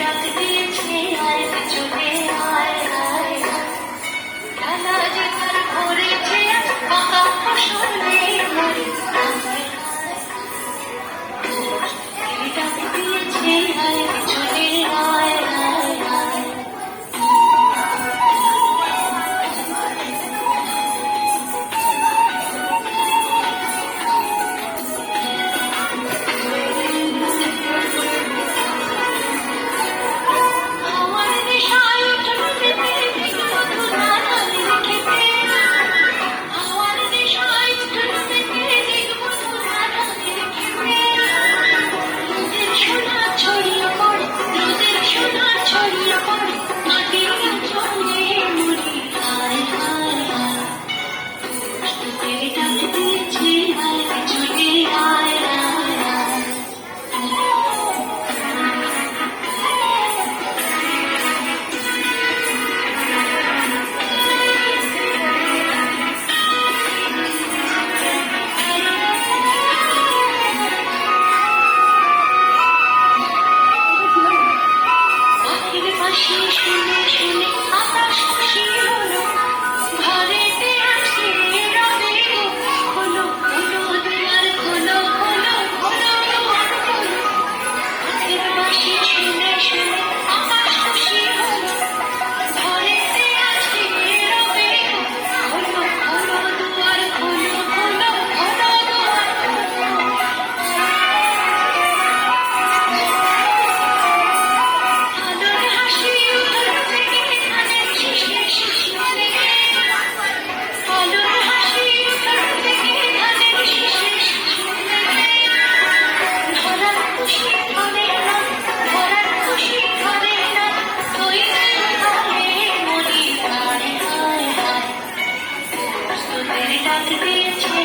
ডাক দিয়েছে আয় চলে আয় আয় খেলা যে তার ভরেছে পাকা ফসলে মরে ডাক দিয়েছে আয় চলে আয় আয় আয় শুনে শুনে আকাশ খুশি হলো ঘরেতে আসে রবে খোলো খোলো দুয়ার খোলো খোলো খোলো দুয়ার খোলো হাতের বাঁশি শুনে শুনে আকাশ খুশি হলো ঘরেতে আসে রবে খোলো খোলো দুয়ার খোলো খোলো খোলো দুয়ার আলোর হাসি ডাক দিয়েছে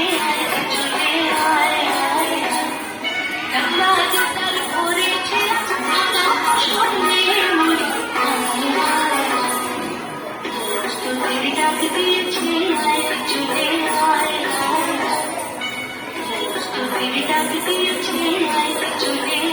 চলে আয় আয় গঙ্গা জল ভরেছে ফসলে মরে তোদের ডাক দিয়েছে চলে আয় আয় তোদের ডাক দিয়েছে চলে